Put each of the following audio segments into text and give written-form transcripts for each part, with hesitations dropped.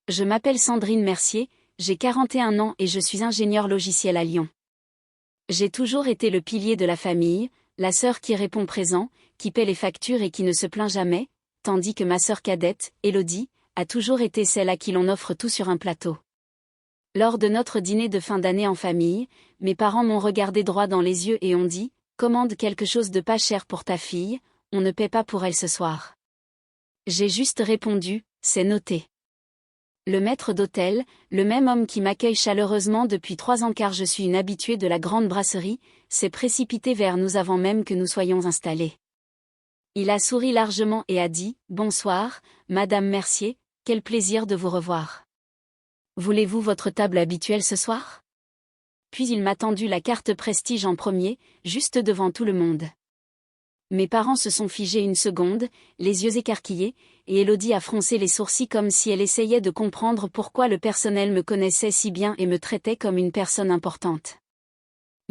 Je m'appelle Sandrine Mercier, j'ai 41 ans et je suis ingénieure logiciel à Lyon. J'ai toujours été le pilier de la famille, la sœur qui répond présent, qui paie les factures et qui ne se plaint jamais, tandis que ma sœur cadette, Élodie, a toujours été celle à qui l'on offre tout sur un plateau. Lors de notre dîner de fin d'année en famille, mes parents m'ont regardé droit dans les yeux et ont dit « Commande quelque chose de pas cher pour ta fille, on ne paie pas pour elle ce soir. » J'ai juste répondu « C'est noté. » Le maître d'hôtel, le même homme qui m'accueille chaleureusement depuis 3 ans car je suis une habituée de la grande brasserie, s'est précipité vers nous avant même que nous soyons installés. Il a souri largement et a dit « Bonsoir, Madame Mercier, quel plaisir de vous revoir. Voulez-vous votre table habituelle ce soir ?» Puis il m'a tendu la carte prestige en premier, juste devant tout le monde. Mes parents se sont figés une seconde, les yeux écarquillés, et Élodie a froncé les sourcils comme si elle essayait de comprendre pourquoi le personnel me connaissait si bien et me traitait comme une personne importante.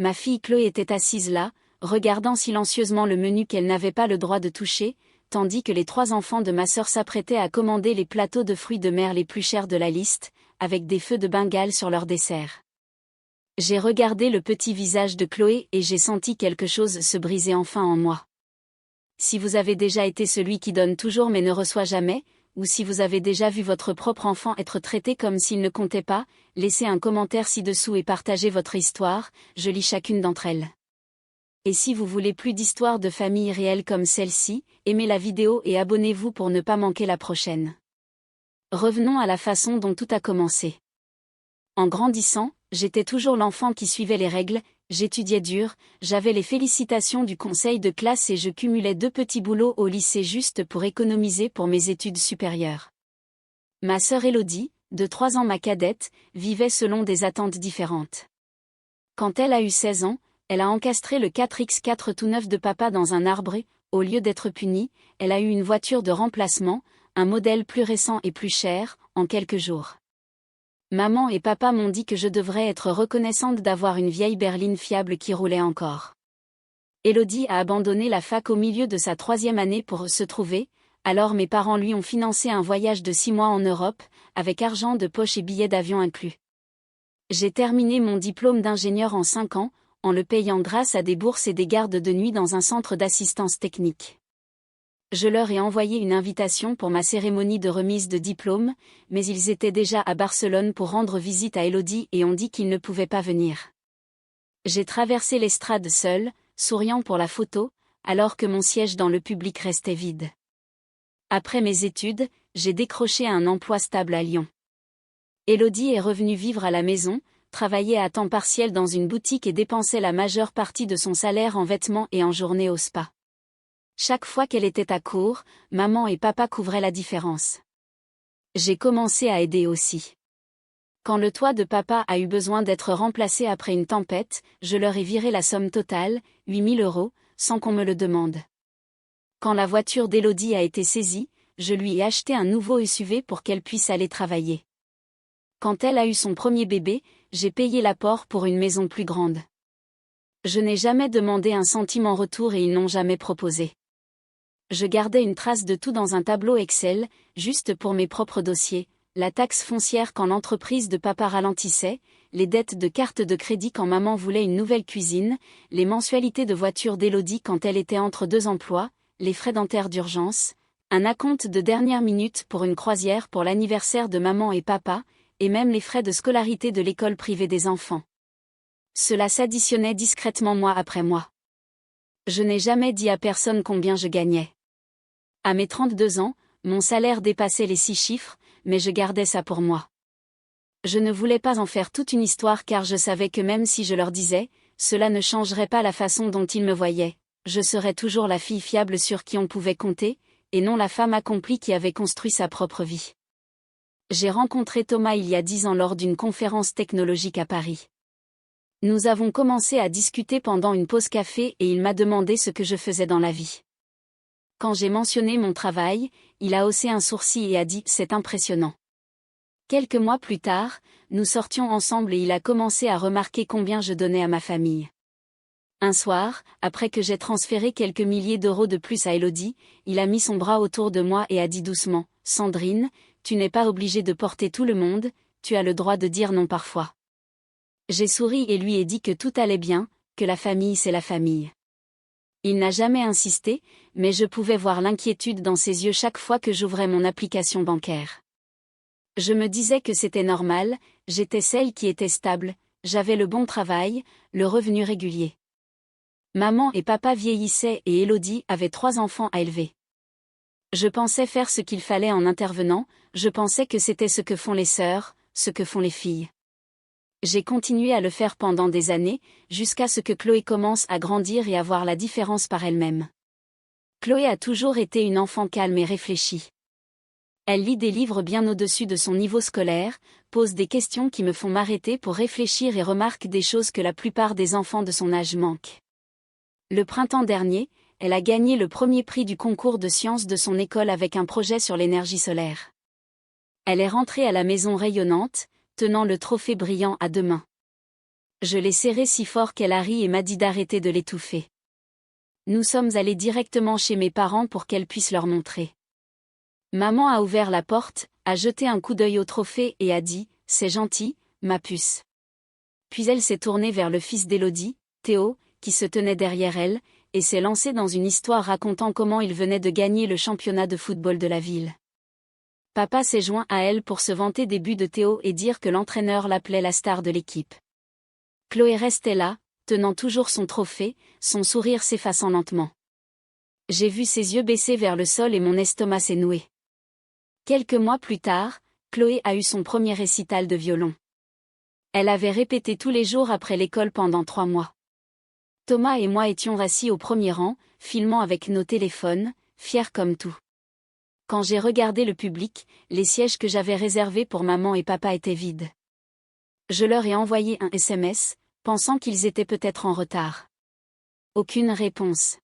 Ma fille Chloé était assise là, regardant silencieusement le menu qu'elle n'avait pas le droit de toucher, tandis que les 3 enfants de ma sœur s'apprêtaient à commander les plateaux de fruits de mer les plus chers de la liste, avec des feux de Bengale sur leur dessert. J'ai regardé le petit visage de Chloé et j'ai senti quelque chose se briser enfin en moi. Si vous avez déjà été celui qui donne toujours mais ne reçoit jamais, ou si vous avez déjà vu votre propre enfant être traité comme s'il ne comptait pas, laissez un commentaire ci-dessous et partagez votre histoire, je lis chacune d'entre elles. Et si vous voulez plus d'histoires de famille réelles comme celle-ci, aimez la vidéo et abonnez-vous pour ne pas manquer la prochaine. Revenons à la façon dont tout a commencé. En grandissant, j'étais toujours l'enfant qui suivait les règles, j'étudiais dur, j'avais les félicitations du conseil de classe et je cumulais 2 petits boulots au lycée juste pour économiser pour mes études supérieures. Ma sœur Élodie, de 3 ans ma cadette, vivait selon des attentes différentes. Quand elle a eu 16 ans, elle a encastré le 4x4 tout neuf de papa dans un arbre et, au lieu d'être punie, elle a eu une voiture de remplacement, un modèle plus récent et plus cher, en quelques jours. Maman et papa m'ont dit que je devrais être reconnaissante d'avoir une vieille berline fiable qui roulait encore. Élodie a abandonné la fac au milieu de sa 3e année pour se trouver, alors mes parents lui ont financé un voyage de 6 mois en Europe, avec argent de poche et billets d'avion inclus. J'ai terminé mon diplôme d'ingénieur en 5 ans, en le payant grâce à des bourses et des gardes de nuit dans un centre d'assistance technique. Je leur ai envoyé une invitation pour ma cérémonie de remise de diplôme, mais ils étaient déjà à Barcelone pour rendre visite à Élodie et ont dit qu'ils ne pouvaient pas venir. J'ai traversé l'estrade seule, souriant pour la photo, alors que mon siège dans le public restait vide. Après mes études, j'ai décroché un emploi stable à Lyon. Élodie est revenue vivre à la maison, travaillait à temps partiel dans une boutique et dépensait la majeure partie de son salaire en vêtements et en journées au spa. Chaque fois qu'elle était à court, maman et papa couvraient la différence. J'ai commencé à aider aussi. Quand le toit de papa a eu besoin d'être remplacé après une tempête, je leur ai viré la somme totale, 8 000 €, sans qu'on me le demande. Quand la voiture d'Élodie a été saisie, je lui ai acheté un nouveau SUV pour qu'elle puisse aller travailler. Quand elle a eu son premier bébé, j'ai payé l'apport pour une maison plus grande. Je n'ai jamais demandé un centime en retour et ils n'ont jamais proposé. Je gardais une trace de tout dans un tableau Excel, juste pour mes propres dossiers, la taxe foncière quand l'entreprise de papa ralentissait, les dettes de carte de crédit quand maman voulait une nouvelle cuisine, les mensualités de voiture d'Élodie quand elle était entre 2 emplois, les frais dentaires d'urgence, un acompte de dernière minute pour une croisière pour l'anniversaire de maman et papa, et même les frais de scolarité de l'école privée des enfants. Cela s'additionnait discrètement mois après mois. Je n'ai jamais dit à personne combien je gagnais. À mes 32 ans, mon salaire dépassait les 6 chiffres, mais je gardais ça pour moi. Je ne voulais pas en faire toute une histoire car je savais que même si je leur disais, cela ne changerait pas la façon dont ils me voyaient, je serais toujours la fille fiable sur qui on pouvait compter, et non la femme accomplie qui avait construit sa propre vie. J'ai rencontré Thomas il y a 10 ans lors d'une conférence technologique à Paris. Nous avons commencé à discuter pendant une pause café et il m'a demandé ce que je faisais dans la vie. Quand j'ai mentionné mon travail, il a haussé un sourcil et a dit « C'est impressionnant ». Quelques mois plus tard, nous sortions ensemble et il a commencé à remarquer combien je donnais à ma famille. Un soir, après que j'ai transféré quelques milliers d'euros de plus à Élodie, il a mis son bras autour de moi et a dit doucement « Sandrine, tu n'es pas obligée de porter tout le monde, tu as le droit de dire non parfois. J'ai souri et lui ai dit que tout allait bien, que la famille c'est la famille. Il n'a jamais insisté, mais je pouvais voir l'inquiétude dans ses yeux chaque fois que j'ouvrais mon application bancaire. Je me disais que c'était normal, j'étais celle qui était stable, j'avais le bon travail, le revenu régulier. Maman et papa vieillissaient et Élodie avait 3 enfants à élever. Je pensais faire ce qu'il fallait en intervenant, je pensais que c'était ce que font les sœurs, ce que font les filles. J'ai continué à le faire pendant des années, jusqu'à ce que Chloé commence à grandir et à voir la différence par elle-même. Chloé a toujours été une enfant calme et réfléchie. Elle lit des livres bien au-dessus de son niveau scolaire, pose des questions qui me font m'arrêter pour réfléchir et remarque des choses que la plupart des enfants de son âge manquent. Le printemps dernier, elle a gagné le premier prix du concours de sciences de son école avec un projet sur l'énergie solaire. Elle est rentrée à la maison rayonnante, tenant le trophée brillant à 2 mains. Je l'ai serrée si fort qu'elle a ri et m'a dit d'arrêter de l'étouffer. Nous sommes allés directement chez mes parents pour qu'elle puisse leur montrer. Maman a ouvert la porte, a jeté un coup d'œil au trophée et a dit « C'est gentil, ma puce ». Puis elle s'est tournée vers le fils d'Élodie, Théo, qui se tenait derrière elle, et s'est lancée dans une histoire racontant comment il venait de gagner le championnat de football de la ville. Papa s'est joint à elle pour se vanter des buts de Théo et dire que l'entraîneur l'appelait la star de l'équipe. Chloé restait là, tenant toujours son trophée, son sourire s'effaçant lentement. J'ai vu ses yeux baisser vers le sol et mon estomac s'est noué. Quelques mois plus tard, Chloé a eu son premier récital de violon. Elle avait répété tous les jours après l'école pendant 3 mois. Thomas et moi étions assis au premier rang, filmant avec nos téléphones, fiers comme tout. Quand j'ai regardé le public, les sièges que j'avais réservés pour maman et papa étaient vides. Je leur ai envoyé un SMS, pensant qu'ils étaient peut-être en retard. Aucune réponse.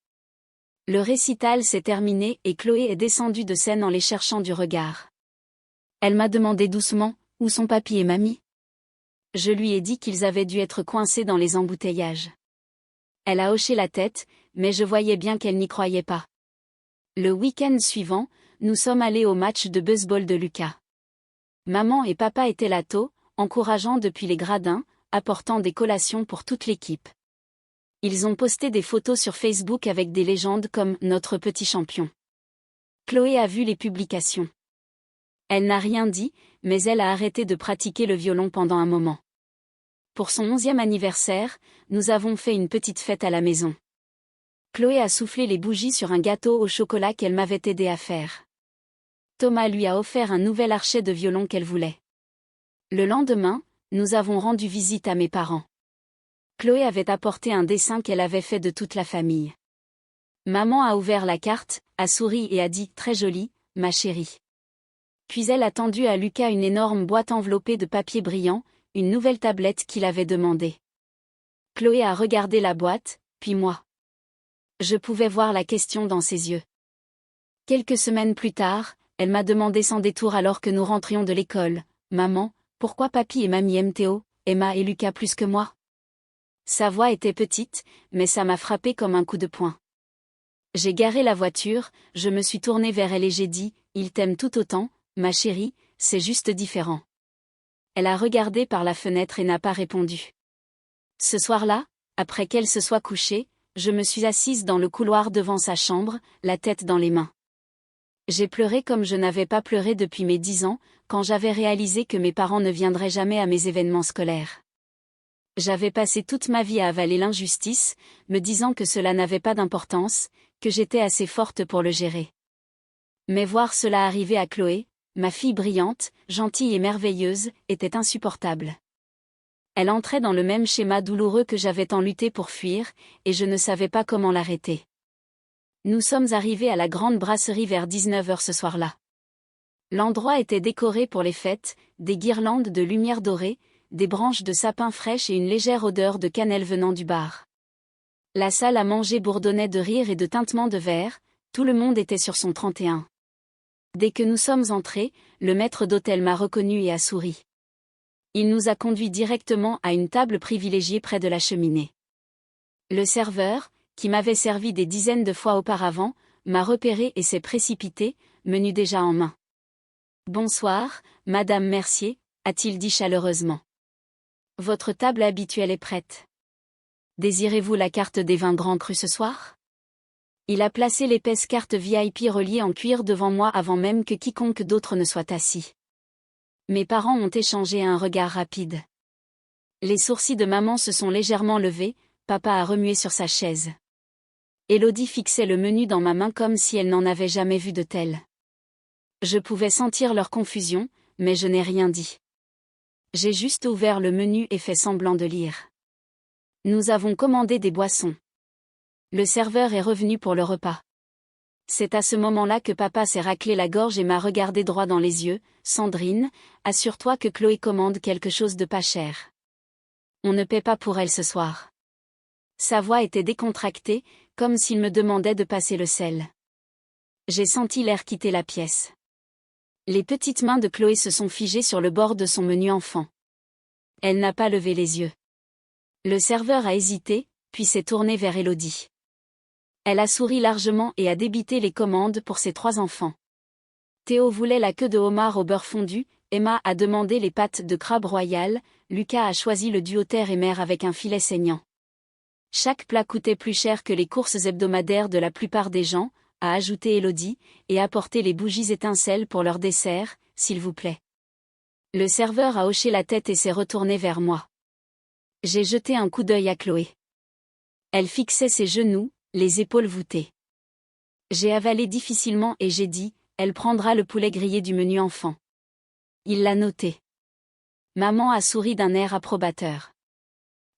Le récital s'est terminé et Chloé est descendue de scène en les cherchant du regard. Elle m'a demandé doucement, où sont papy et mamie ? Je lui ai dit qu'ils avaient dû être coincés dans les embouteillages. Elle a hoché la tête, mais je voyais bien qu'elle n'y croyait pas. Le week-end suivant, nous sommes allés au match de baseball de Lucas. Maman et papa étaient là tôt, encourageant depuis les gradins, apportant des collations pour toute l'équipe. Ils ont posté des photos sur Facebook avec des légendes comme « Notre petit champion ». Chloé a vu les publications. Elle n'a rien dit, mais elle a arrêté de pratiquer le violon pendant un moment. Pour son 11e anniversaire, nous avons fait une petite fête à la maison. Chloé a soufflé les bougies sur un gâteau au chocolat qu'elle m'avait aidé à faire. Thomas lui a offert un nouvel archet de violon qu'elle voulait. Le lendemain, nous avons rendu visite à mes parents. Chloé avait apporté un dessin qu'elle avait fait de toute la famille. Maman a ouvert la carte, a souri et a dit « Très jolie, ma chérie ». Puis elle a tendu à Lucas une énorme boîte enveloppée de papier brillant, une nouvelle tablette qu'il avait demandée. Chloé a regardé la boîte, puis moi. Je pouvais voir la question dans ses yeux. Quelques semaines plus tard, elle m'a demandé sans détour alors que nous rentrions de l'école « Maman, pourquoi papy et mamie aiment Théo, Emma et Lucas plus que moi ?» Sa voix était petite, mais ça m'a frappé comme un coup de poing. J'ai garé la voiture, je me suis tournée vers elle et j'ai dit « Ils t'aiment tout autant, ma chérie, c'est juste différent. » Elle a regardé par la fenêtre et n'a pas répondu. Ce soir-là, après qu'elle se soit couchée, je me suis assise dans le couloir devant sa chambre, la tête dans les mains. J'ai pleuré comme je n'avais pas pleuré depuis mes 10 ans, quand j'avais réalisé que mes parents ne viendraient jamais à mes événements scolaires. J'avais passé toute ma vie à avaler l'injustice, me disant que cela n'avait pas d'importance, que j'étais assez forte pour le gérer. Mais voir cela arriver à Chloé, ma fille brillante, gentille et merveilleuse, était insupportable. Elle entrait dans le même schéma douloureux que j'avais tant lutté pour fuir, et je ne savais pas comment l'arrêter. Nous sommes arrivés à la grande brasserie vers 19h ce soir-là. L'endroit était décoré pour les fêtes, des guirlandes de lumière dorée, des branches de sapin fraîches et une légère odeur de cannelle venant du bar. La salle à manger bourdonnait de rires et de tintements de verre, tout le monde était sur son 31. Dès que nous sommes entrés, le maître d'hôtel m'a reconnu et a souri. Il nous a conduits directement à une table privilégiée près de la cheminée. Le serveur, qui m'avait servi des dizaines de fois auparavant, m'a repéré et s'est précipité, menu déjà en main. Bonsoir, Madame Mercier, a-t-il dit chaleureusement. Votre table habituelle est prête. Désirez-vous la carte des vins grands crus ce soir? Il a placé l'épaisse carte VIP reliée en cuir devant moi avant même que quiconque d'autre ne soit assis. Mes parents ont échangé un regard rapide. Les sourcils de maman se sont légèrement levés, papa a remué sur sa chaise. Élodie fixait le menu dans ma main comme si elle n'en avait jamais vu de tel. Je pouvais sentir leur confusion, mais je n'ai rien dit. J'ai juste ouvert le menu et fait semblant de lire. Nous avons commandé des boissons. Le serveur est revenu pour le repas. C'est à ce moment-là que papa s'est raclé la gorge et m'a regardé droit dans les yeux. Sandrine, assure-toi que Chloé commande quelque chose de pas cher. On ne paie pas pour elle ce soir. Sa voix était décontractée, comme s'il me demandait de passer le sel. J'ai senti l'air quitter la pièce. Les petites mains de Chloé se sont figées sur le bord de son menu enfant. Elle n'a pas levé les yeux. Le serveur a hésité, puis s'est tourné vers Élodie. Elle a souri largement et a débité les commandes pour ses 3 enfants. Théo voulait la queue de homard au beurre fondu, Emma a demandé les pâtes de crabe royal, Lucas a choisi le duo terre et mer avec un filet saignant. Chaque plat coûtait plus cher que les courses hebdomadaires de la plupart des gens, a ajouté Élodie, et apportez les bougies étincelles pour leur dessert, s'il vous plaît. Le serveur a hoché la tête et s'est retourné vers moi. J'ai jeté un coup d'œil à Chloé. Elle fixait ses genoux, les épaules voûtées. J'ai avalé difficilement et j'ai dit, elle prendra le poulet grillé du menu enfant. Il l'a noté. Maman a souri d'un air approbateur.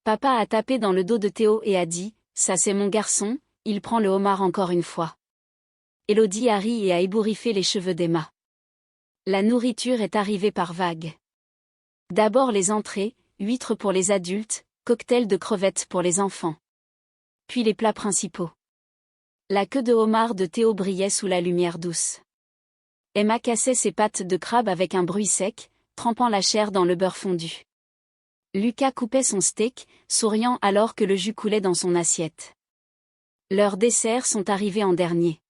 Papa a tapé dans le dos de Théo et a dit, ça c'est mon garçon, il prend le homard encore une fois. Élodie a ri et a ébouriffé les cheveux d'Emma. La nourriture est arrivée par vagues. D'abord les entrées, huîtres pour les adultes, cocktail de crevettes pour les enfants. Puis les plats principaux. La queue de homard de Théo brillait sous la lumière douce. Emma cassait ses pattes de crabe avec un bruit sec, trempant la chair dans le beurre fondu. Lucas coupait son steak, souriant alors que le jus coulait dans son assiette. Leurs desserts sont arrivés en dernier.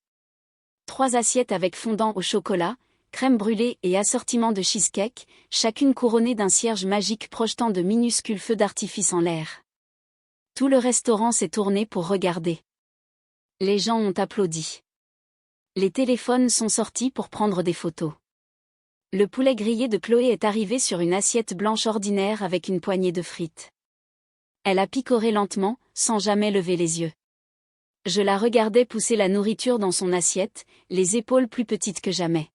3 assiettes avec fondant au chocolat, crème brûlée et assortiment de cheesecake, chacune couronnée d'un cierge magique projetant de minuscules feux d'artifice en l'air. Tout le restaurant s'est tourné pour regarder. Les gens ont applaudi. Les téléphones sont sortis pour prendre des photos. Le poulet grillé de Chloé est arrivé sur une assiette blanche ordinaire avec une poignée de frites. Elle a picoré lentement, sans jamais lever les yeux. Je la regardais pousser la nourriture dans son assiette, les épaules plus petites que jamais.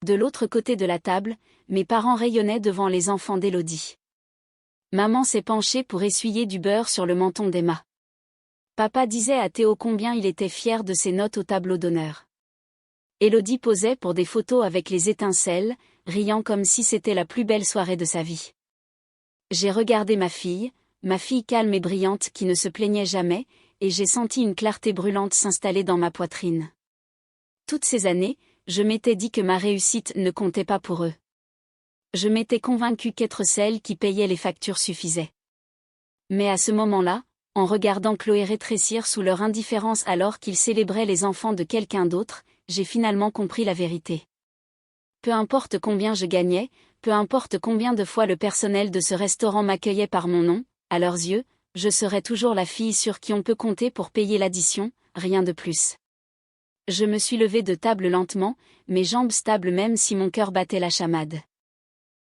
De l'autre côté de la table, mes parents rayonnaient devant les enfants d'Élodie. Maman s'est penchée pour essuyer du beurre sur le menton d'Emma. Papa disait à Théo combien il était fier de ses notes au tableau d'honneur. Élodie posait pour des photos avec les étincelles, riant comme si c'était la plus belle soirée de sa vie. J'ai regardé ma fille calme et brillante qui ne se plaignait jamais, et j'ai senti une clarté brûlante s'installer dans ma poitrine. Toutes ces années, je m'étais dit que ma réussite ne comptait pas pour eux. Je m'étais convaincue qu'être celle qui payait les factures suffisait. Mais à ce moment-là, en regardant Chloé rétrécir sous leur indifférence alors qu'ils célébraient les enfants de quelqu'un d'autre, j'ai finalement compris la vérité. Peu importe combien je gagnais, peu importe combien de fois le personnel de ce restaurant m'accueillait par mon nom, à leurs yeux, je serai toujours la fille sur qui on peut compter pour payer l'addition, rien de plus. Je me suis levée de table lentement, mes jambes stables même si mon cœur battait la chamade.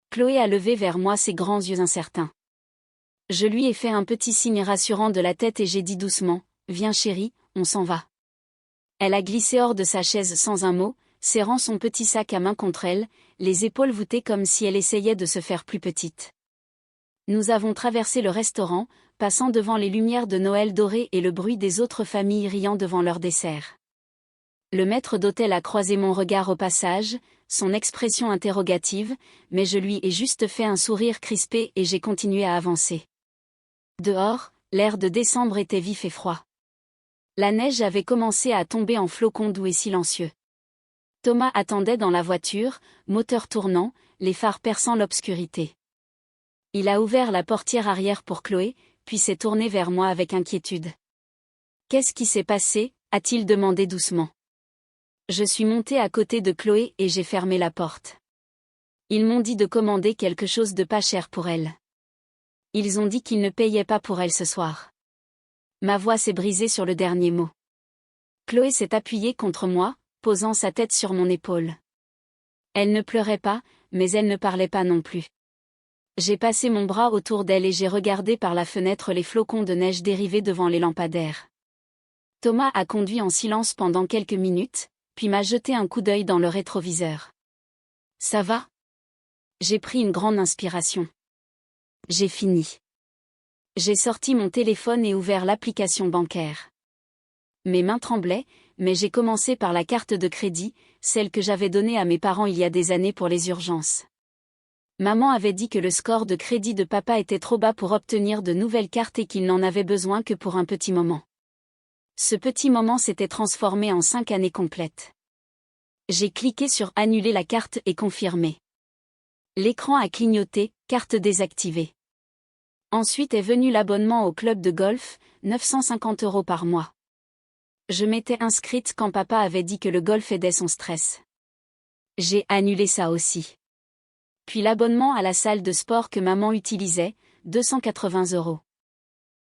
Chloé a levé vers moi ses grands yeux incertains. Je lui ai fait un petit signe rassurant de la tête et j'ai dit doucement, « Viens chérie, on s'en va. » Elle a glissé hors de sa chaise sans un mot, serrant son petit sac à main contre elle, les épaules voûtées comme si elle essayait de se faire plus petite. Nous avons traversé le restaurant, passant devant les lumières de Noël dorées et le bruit des autres familles riant devant leur dessert. Le maître d'hôtel a croisé mon regard au passage, son expression interrogative, mais je lui ai juste fait un sourire crispé et j'ai continué à avancer. Dehors, l'air de décembre était vif et froid. La neige avait commencé à tomber en flocons doux et silencieux. Thomas attendait dans la voiture, moteur tournant, les phares perçant l'obscurité. Il a ouvert la portière arrière pour Chloé, puis s'est tourné vers moi avec inquiétude. « Qu'est-ce qui s'est passé ?» a-t-il demandé doucement. Je suis montée à côté de Chloé et j'ai fermé la porte. Ils m'ont dit de commander quelque chose de pas cher pour elle. Ils ont dit qu'ils ne payaient pas pour elle ce soir. Ma voix s'est brisée sur le dernier mot. Chloé s'est appuyée contre moi, posant sa tête sur mon épaule. Elle ne pleurait pas, mais elle ne parlait pas non plus. J'ai passé mon bras autour d'elle et j'ai regardé par la fenêtre les flocons de neige dériver devant les lampadaires. Thomas a conduit en silence pendant quelques minutes, puis m'a jeté un coup d'œil dans le rétroviseur. Ça va ? J'ai pris une grande inspiration. J'ai fini. J'ai sorti mon téléphone et ouvert l'application bancaire. Mes mains tremblaient, mais j'ai commencé par la carte de crédit, celle que j'avais donnée à mes parents il y a des années pour les urgences. Maman avait dit que le score de crédit de papa était trop bas pour obtenir de nouvelles cartes et qu'il n'en avait besoin que pour un petit moment. Ce petit moment s'était transformé en 5 années complètes. J'ai cliqué sur annuler la carte et confirmer. L'écran a clignoté, carte désactivée. Ensuite est venu l'abonnement au club de golf, 950 € par mois. Je m'étais inscrite quand papa avait dit que le golf aidait son stress. J'ai annulé ça aussi. Puis l'abonnement à la salle de sport que maman utilisait, 280 €.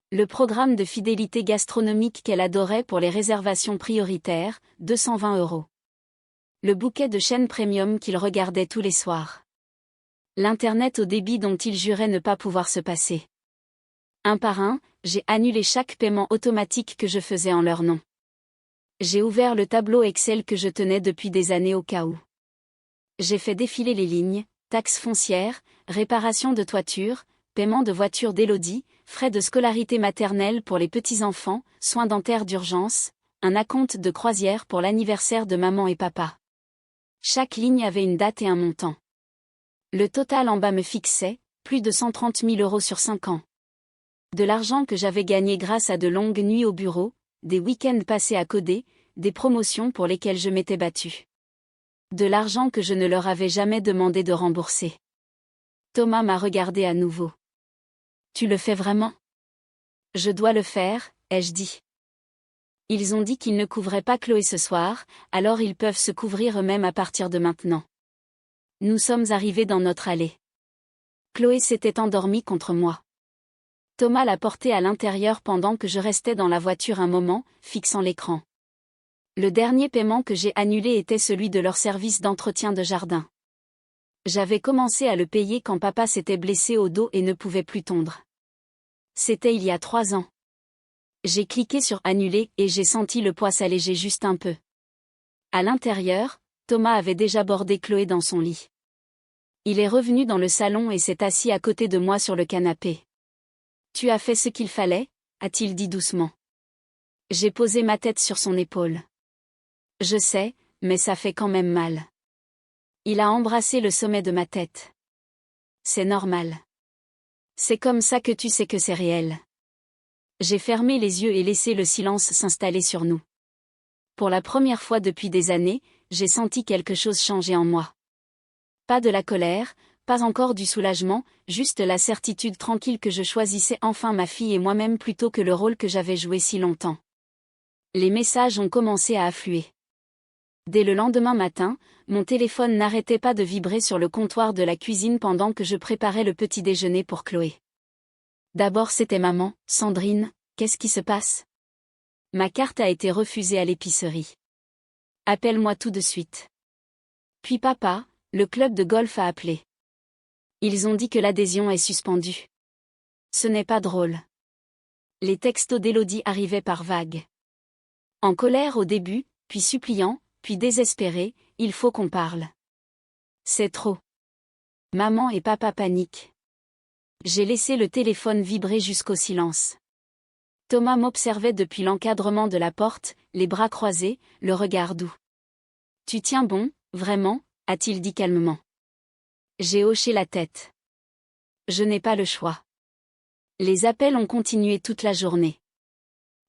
Le programme de fidélité gastronomique qu'elle adorait pour les réservations prioritaires, 220 €. Le bouquet de chaînes premium qu'il regardait tous les soirs. L'Internet au débit dont il jurait ne pas pouvoir se passer. Un par un, j'ai annulé chaque paiement automatique que je faisais en leur nom. J'ai ouvert le tableau Excel que je tenais depuis des années au cas où. J'ai fait défiler les lignes, taxes foncières, réparation de toiture, paiement de voiture d'Élodie, frais de scolarité maternelle pour les petits-enfants, soins dentaires d'urgence, un acompte de croisière pour l'anniversaire de maman et papa. Chaque ligne avait une date et un montant. Le total en bas me fixait, plus de 130 000 € sur 5 ans. De l'argent que j'avais gagné grâce à de longues nuits au bureau, des week-ends passés à coder, des promotions pour lesquelles je m'étais battue. De l'argent que je ne leur avais jamais demandé de rembourser. Thomas m'a regardé à nouveau. Tu le fais vraiment ? Je dois le faire, ai-je dit. Ils ont dit qu'ils ne couvraient pas Chloé ce soir, alors ils peuvent se couvrir eux-mêmes à partir de maintenant. Nous sommes arrivés dans notre allée. Chloé s'était endormie contre moi. Thomas l'a portée à l'intérieur pendant que je restais dans la voiture un moment, fixant l'écran. Le dernier paiement que j'ai annulé était celui de leur service d'entretien de jardin. J'avais commencé à le payer quand papa s'était blessé au dos et ne pouvait plus tondre. C'était il y a 3 ans. J'ai cliqué sur annuler et j'ai senti le poids s'alléger juste un peu. À l'intérieur, Thomas avait déjà bordé Chloé dans son lit. Il est revenu dans le salon et s'est assis à côté de moi sur le canapé. « Tu as fait ce qu'il fallait ?» a-t-il dit doucement. J'ai posé ma tête sur son épaule. « Je sais, mais ça fait quand même mal. » Il a embrassé le sommet de ma tête. « C'est normal. C'est comme ça que tu sais que c'est réel. » J'ai fermé les yeux et laissé le silence s'installer sur nous. Pour la première fois depuis des années, j'ai senti quelque chose changer en moi. Pas de la colère, pas encore du soulagement, juste la certitude tranquille que je choisissais enfin ma fille et moi-même plutôt que le rôle que j'avais joué si longtemps. Les messages ont commencé à affluer. Dès le lendemain matin, mon téléphone n'arrêtait pas de vibrer sur le comptoir de la cuisine pendant que je préparais le petit déjeuner pour Chloé. D'abord c'était maman, Sandrine, qu'est-ce qui se passe ? Ma carte a été refusée à l'épicerie. Appelle-moi tout de suite. Puis papa, le club de golf a appelé. Ils ont dit que l'adhésion est suspendue. Ce n'est pas drôle. Les textos d'Élodie arrivaient par vagues. En colère au début, puis suppliant, puis désespéré, il faut qu'on parle. C'est trop. Maman et papa paniquent. J'ai laissé le téléphone vibrer jusqu'au silence. Thomas m'observait depuis l'encadrement de la porte, les bras croisés, le regard doux. « Tu tiens bon, vraiment ?» a-t-il dit calmement. J'ai hoché la tête. Je n'ai pas le choix. Les appels ont continué toute la journée.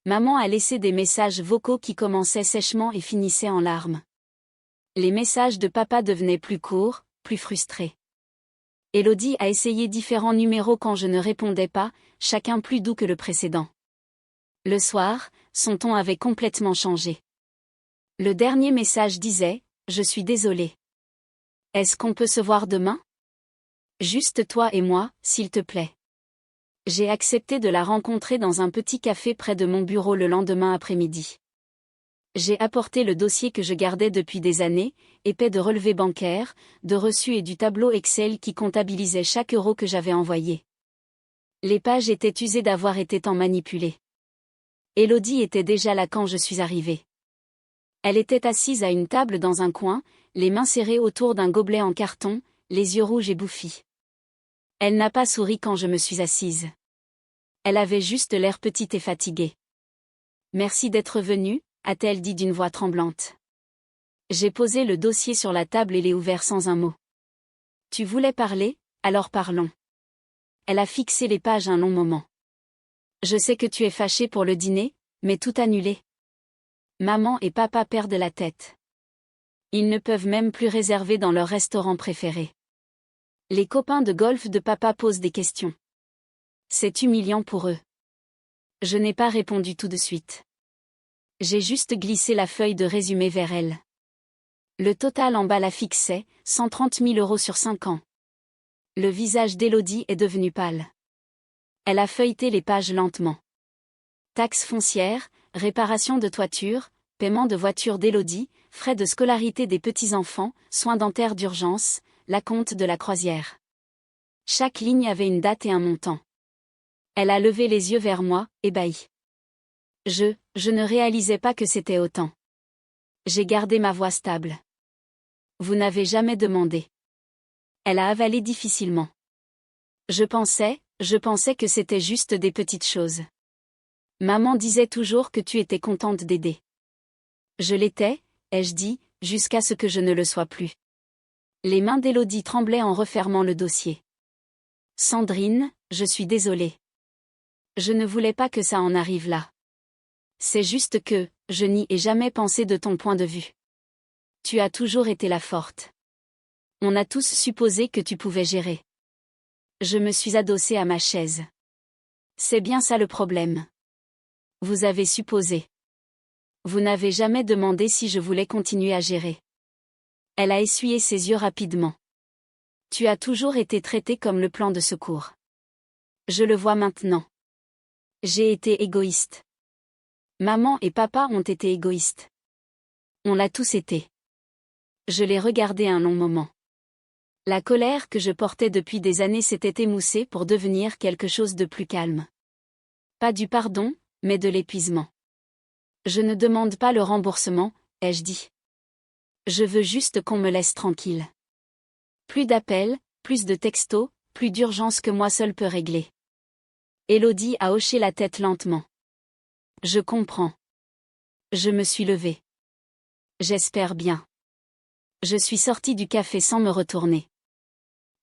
Maman a laissé des messages vocaux qui commençaient sèchement et finissaient en larmes. Les messages de papa devenaient plus courts, plus frustrés. Élodie a essayé différents numéros quand je ne répondais pas, chacun plus doux que le précédent. Le soir, son ton avait complètement changé. Le dernier message disait « Je suis désolée. Est-ce qu'on peut se voir demain? Juste toi et moi, s'il te plaît. J'ai accepté de la rencontrer dans un petit café près de mon bureau le lendemain après-midi. J'ai apporté le dossier que je gardais depuis des années, épais de relevés bancaires, de reçus et du tableau Excel qui comptabilisait chaque euro que j'avais envoyé. Les pages étaient usées d'avoir été tant manipulées. Élodie était déjà là quand je suis arrivée. Elle était assise à une table dans un coin, les mains serrées autour d'un gobelet en carton, les yeux rouges et bouffis. Elle n'a pas souri quand je me suis assise. Elle avait juste l'air petite et fatiguée. Merci d'être venue, a-t-elle dit d'une voix tremblante. J'ai posé le dossier sur la table et l'ai ouvert sans un mot. Tu voulais parler, alors parlons. Elle a fixé les pages un long moment. Je sais que tu es fâchée pour le dîner, mais tout annulé. Maman et papa perdent la tête. Ils ne peuvent même plus réserver dans leur restaurant préféré. Les copains de golf de papa posent des questions. C'est humiliant pour eux. Je n'ai pas répondu tout de suite. J'ai juste glissé la feuille de résumé vers elle. Le total en bas la fixait, 130 000 € sur 5 ans. Le visage d'Élodie est devenu pâle. Elle a feuilleté les pages lentement. Taxes foncières, réparation de toiture, paiement de voiture d'Élodie, frais de scolarité des petits-enfants, soins dentaires d'urgence, l'acompte de la croisière. Chaque ligne avait une date et un montant. Elle a levé les yeux vers moi, ébahie. Je ne réalisais pas que c'était autant. J'ai gardé ma voix stable. Vous n'avez jamais demandé. Elle a avalé difficilement. Je pensais que c'était juste des petites choses. Maman disait toujours que tu étais contente d'aider. Je l'étais, ai-je dit, jusqu'à ce que je ne le sois plus. Les mains d'Élodie tremblaient en refermant le dossier. Sandrine, je suis désolée. Je ne voulais pas que ça en arrive là. C'est juste que, je n'y ai jamais pensé de ton point de vue. Tu as toujours été la forte. On a tous supposé que tu pouvais gérer. Je me suis adossée à ma chaise. C'est bien ça le problème. Vous avez supposé. Vous n'avez jamais demandé si je voulais continuer à gérer. Elle a essuyé ses yeux rapidement. Tu as toujours été traité comme le plan de secours. Je le vois maintenant. J'ai été égoïste. Maman et papa ont été égoïstes. On l'a tous été. Je l'ai regardé un long moment. La colère que je portais depuis des années s'était émoussée pour devenir quelque chose de plus calme. Pas du pardon, mais de l'épuisement. Je ne demande pas le remboursement, ai-je dit. Je veux juste qu'on me laisse tranquille. Plus d'appels, plus de textos, plus d'urgence que moi seule peux régler. Élodie a hoché la tête lentement. Je comprends. Je me suis levée. J'espère bien. Je suis sortie du café sans me retourner.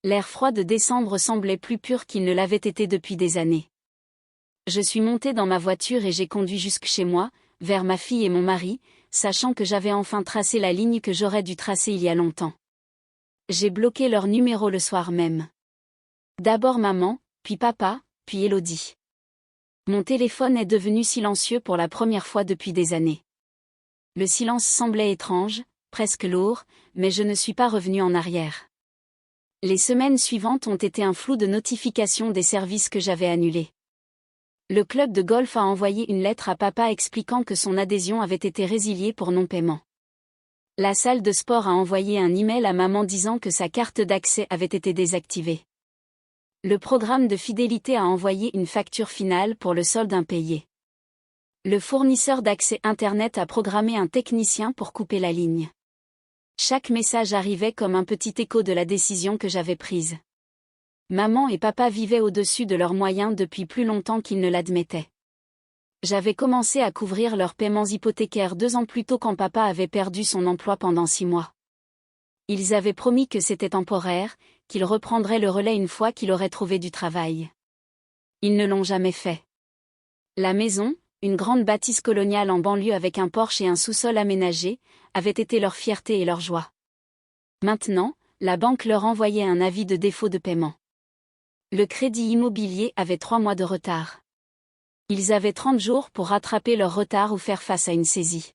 L'air froid de décembre semblait plus pur qu'il ne l'avait été depuis des années. Je suis montée dans ma voiture et j'ai conduit jusque chez moi, vers ma fille et mon mari, sachant que j'avais enfin tracé la ligne que j'aurais dû tracer il y a longtemps. J'ai bloqué leur numéro le soir même. D'abord maman, puis papa, puis Élodie. Mon téléphone est devenu silencieux pour la première fois depuis des années. Le silence semblait étrange, presque lourd, mais je ne suis pas revenue en arrière. Les semaines suivantes ont été un flou de notifications des services que j'avais annulés. Le club de golf a envoyé une lettre à papa expliquant que son adhésion avait été résiliée pour non-paiement. La salle de sport a envoyé un email à maman disant que sa carte d'accès avait été désactivée. Le programme de fidélité a envoyé une facture finale pour le solde impayé. Le fournisseur d'accès Internet a programmé un technicien pour couper la ligne. Chaque message arrivait comme un petit écho de la décision que j'avais prise. Maman et papa vivaient au-dessus de leurs moyens depuis plus longtemps qu'ils ne l'admettaient. J'avais commencé à couvrir leurs paiements hypothécaires 2 ans plus tôt quand papa avait perdu son emploi pendant 6 mois. Ils avaient promis que c'était temporaire, qu'il reprendrait le relais une fois qu'il aurait trouvé du travail. Ils ne l'ont jamais fait. La maison, une grande bâtisse coloniale en banlieue avec un porche et un sous-sol aménagé, avait été leur fierté et leur joie. Maintenant, la banque leur envoyait un avis de défaut de paiement. Le crédit immobilier avait 3 mois de retard. Ils avaient 30 jours pour rattraper leur retard ou faire face à une saisie.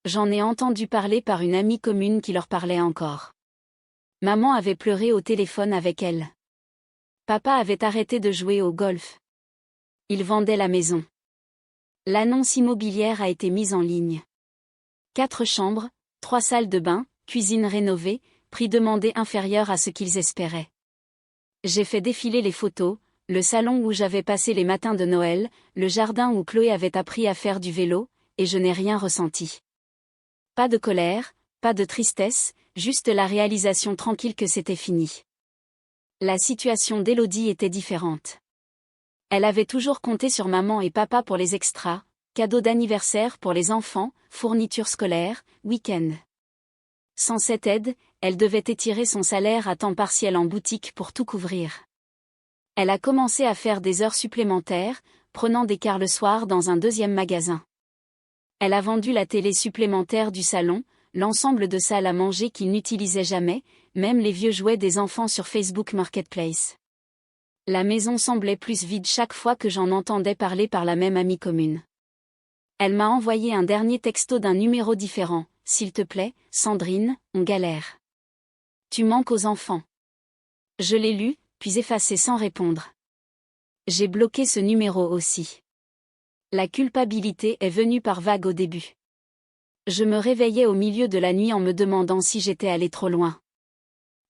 J'en ai entendu parler par une amie commune qui leur parlait encore. Maman avait pleuré au téléphone avec elle. Papa avait arrêté de jouer au golf. Il vendait la maison. L'annonce immobilière a été mise en ligne. 4 chambres, 3 salles de bain, cuisine rénovée, prix demandé inférieur à ce qu'ils espéraient. J'ai fait défiler les photos, le salon où j'avais passé les matins de Noël, le jardin où Chloé avait appris à faire du vélo, et je n'ai rien ressenti. Pas de colère, pas de tristesse, juste la réalisation tranquille que c'était fini. La situation d'Élodie était différente. Elle avait toujours compté sur maman et papa pour les extras, cadeaux d'anniversaire pour les enfants, fournitures scolaires, week-end. Sans cette aide, elle devait étirer son salaire à temps partiel en boutique pour tout couvrir. Elle a commencé à faire des heures supplémentaires, prenant des quarts le soir dans un deuxième magasin. Elle a vendu la télé supplémentaire du salon, l'ensemble de salles à manger qu'ils n'utilisaient jamais, même les vieux jouets des enfants sur Facebook Marketplace. La maison semblait plus vide chaque fois que j'en entendais parler par la même amie commune. Elle m'a envoyé un dernier texto d'un numéro différent. « S'il te plaît, Sandrine, on galère. Tu manques aux enfants. » Je l'ai lu, puis effacé sans répondre. J'ai bloqué ce numéro aussi. La culpabilité est venue par vagues au début. Je me réveillais au milieu de la nuit en me demandant si j'étais allée trop loin.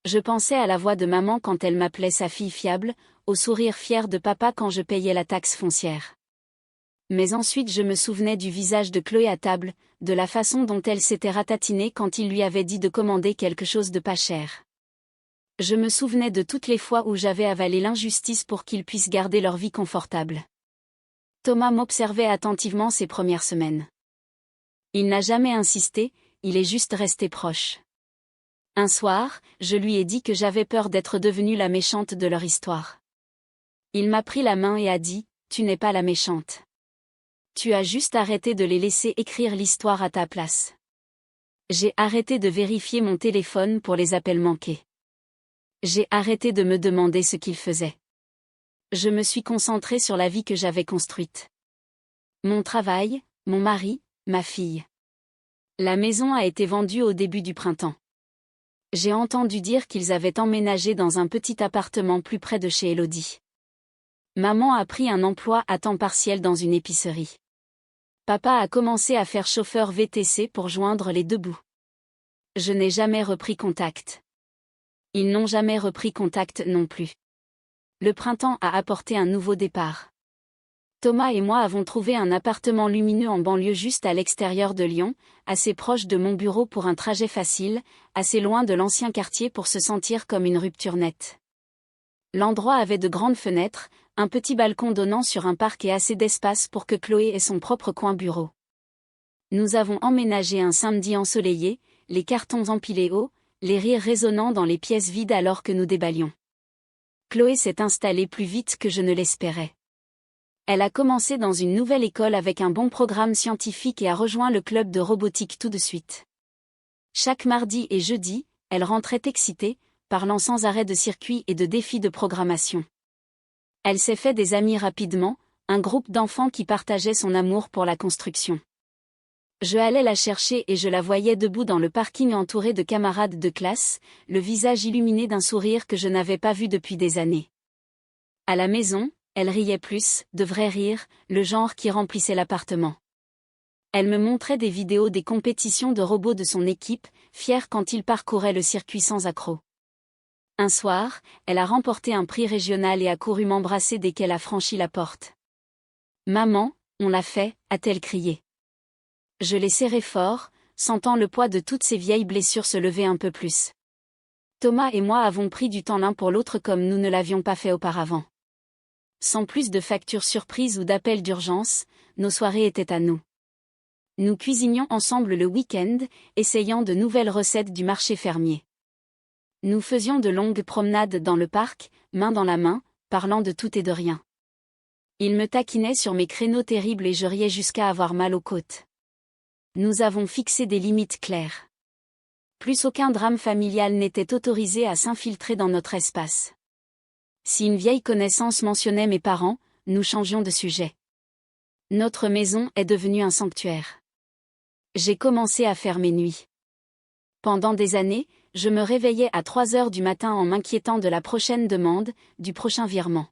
Je pensais à la voix de maman quand elle m'appelait sa fille fiable, au sourire fier de papa quand je payais la taxe foncière. Mais ensuite je me souvenais du visage de Chloé à table, de la façon dont elle s'était ratatinée quand il lui avait dit de commander quelque chose de pas cher. Je me souvenais de toutes les fois où j'avais avalé l'injustice pour qu'ils puissent garder leur vie confortable. Thomas m'observait attentivement ces premières semaines. Il n'a jamais insisté, il est juste resté proche. Un soir, je lui ai dit que j'avais peur d'être devenue la méchante de leur histoire. Il m'a pris la main et a dit « Tu n'es pas la méchante. Tu as juste arrêté de les laisser écrire l'histoire à ta place. » J'ai arrêté de vérifier mon téléphone pour les appels manqués. J'ai arrêté de me demander ce qu'ils faisaient. Je me suis concentrée sur la vie que j'avais construite. Mon travail, mon mari, ma fille. La maison a été vendue au début du printemps. J'ai entendu dire qu'ils avaient emménagé dans un petit appartement plus près de chez Élodie. Maman a pris un emploi à temps partiel dans une épicerie. Papa a commencé à faire chauffeur VTC pour joindre les deux bouts. Je n'ai jamais repris contact. Ils n'ont jamais repris contact non plus. Le printemps a apporté un nouveau départ. Thomas et moi avons trouvé un appartement lumineux en banlieue juste à l'extérieur de Lyon, assez proche de mon bureau pour un trajet facile, assez loin de l'ancien quartier pour se sentir comme une rupture nette. L'endroit avait de grandes fenêtres, un petit balcon donnant sur un parc et assez d'espace pour que Chloé ait son propre coin bureau. Nous avons emménagé un samedi ensoleillé, les cartons empilés haut, les rires résonnant dans les pièces vides alors que nous déballions. Chloé s'est installée plus vite que je ne l'espérais. Elle a commencé dans une nouvelle école avec un bon programme scientifique et a rejoint le club de robotique tout de suite. Chaque mardi et jeudi, elle rentrait excitée, parlant sans arrêt de circuits et de défis de programmation. Elle s'est fait des amis rapidement, un groupe d'enfants qui partageaient son amour pour la construction. Je allais la chercher et je la voyais debout dans le parking entourée de camarades de classe, le visage illuminé d'un sourire que je n'avais pas vu depuis des années. À la maison, elle riait plus, de vrais rires, le genre qui remplissait l'appartement. Elle me montrait des vidéos des compétitions de robots de son équipe, fière quand ils parcouraient le circuit sans accroc. Un soir, elle a remporté un prix régional et a couru m'embrasser dès qu'elle a franchi la porte. « Maman, on l'a fait » a-t-elle crié. Je l'ai serrée fort, sentant le poids de toutes ces vieilles blessures se lever un peu plus. Thomas et moi avons pris du temps l'un pour l'autre comme nous ne l'avions pas fait auparavant. Sans plus de factures surprises ou d'appels d'urgence, nos soirées étaient à nous. Nous cuisinions ensemble le week-end, essayant de nouvelles recettes du marché fermier. Nous faisions de longues promenades dans le parc, main dans la main, parlant de tout et de rien. Il me taquinait sur mes créneaux terribles et je riais jusqu'à avoir mal aux côtes. Nous avons fixé des limites claires. Plus aucun drame familial n'était autorisé à s'infiltrer dans notre espace. Si une vieille connaissance mentionnait mes parents, nous changions de sujet. Notre maison est devenue un sanctuaire. J'ai commencé à faire mes nuits. Pendant des années, je me réveillais à 3 heures du matin en m'inquiétant de la prochaine demande, du prochain virement.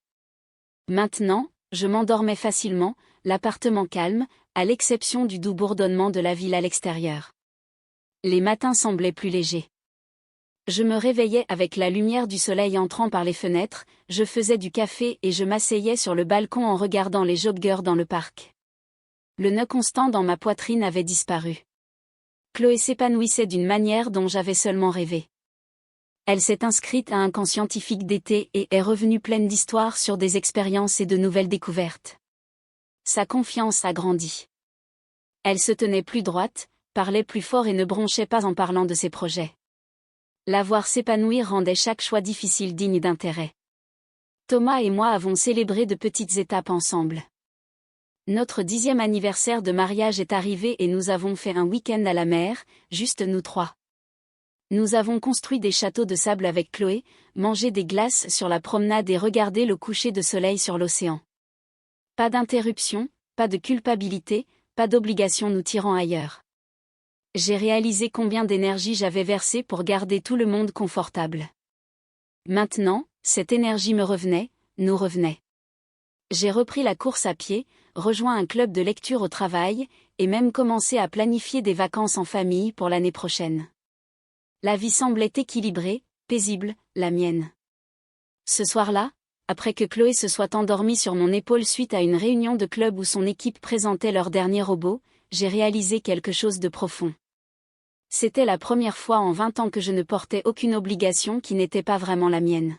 Maintenant, je m'endormais facilement, l'appartement calme, à l'exception du doux bourdonnement de la ville à l'extérieur. Les matins semblaient plus légers. Je me réveillais avec la lumière du soleil entrant par les fenêtres, je faisais du café et je m'asseyais sur le balcon en regardant les joggeurs dans le parc. Le nœud constant dans ma poitrine avait disparu. Chloé s'épanouissait d'une manière dont j'avais seulement rêvé. Elle s'est inscrite à un camp scientifique d'été et est revenue pleine d'histoires sur des expériences et de nouvelles découvertes. Sa confiance a grandi. Elle se tenait plus droite, parlait plus fort et ne bronchait pas en parlant de ses projets. La voir s'épanouir rendait chaque choix difficile digne d'intérêt. Thomas et moi avons célébré de petites étapes ensemble. Notre 10e anniversaire de mariage est arrivé et nous avons fait un week-end à la mer, juste nous 3. Nous avons construit des châteaux de sable avec Chloé, mangé des glaces sur la promenade et regardé le coucher de soleil sur l'océan. Pas d'interruption, pas de culpabilité, pas d'obligation nous tirant ailleurs. J'ai réalisé combien d'énergie j'avais versé pour garder tout le monde confortable. Maintenant, cette énergie me revenait, nous revenait. J'ai repris la course à pied, rejoint un club de lecture au travail, et même commencé à planifier des vacances en famille pour l'année prochaine. La vie semblait équilibrée, paisible, la mienne. Ce soir-là, après que Chloé se soit endormie sur mon épaule suite à une réunion de club où son équipe présentait leur dernier robot, j'ai réalisé quelque chose de profond. C'était la première fois en 20 ans que je ne portais aucune obligation qui n'était pas vraiment la mienne.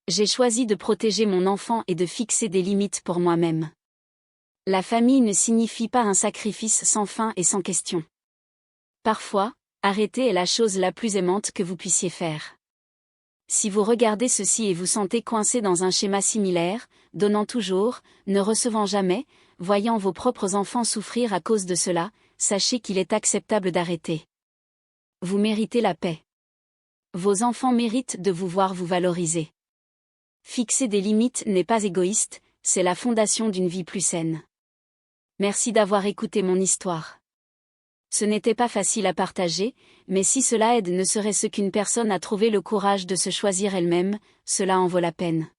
J'ai choisi de protéger mon enfant et de fixer des limites pour moi-même. La famille ne signifie pas un sacrifice sans fin et sans question. Parfois, arrêter est la chose la plus aimante que vous puissiez faire. Si vous regardez ceci et vous sentez coincé dans un schéma similaire, donnant toujours, ne recevant jamais, voyant vos propres enfants souffrir à cause de cela, sachez qu'il est acceptable d'arrêter. Vous méritez la paix. Vos enfants méritent de vous voir vous valoriser. Fixer des limites n'est pas égoïste, c'est la fondation d'une vie plus saine. Merci d'avoir écouté mon histoire. Ce n'était pas facile à partager, mais si cela aide ne serait-ce qu'une personne à trouver le courage de se choisir elle-même, cela en vaut la peine.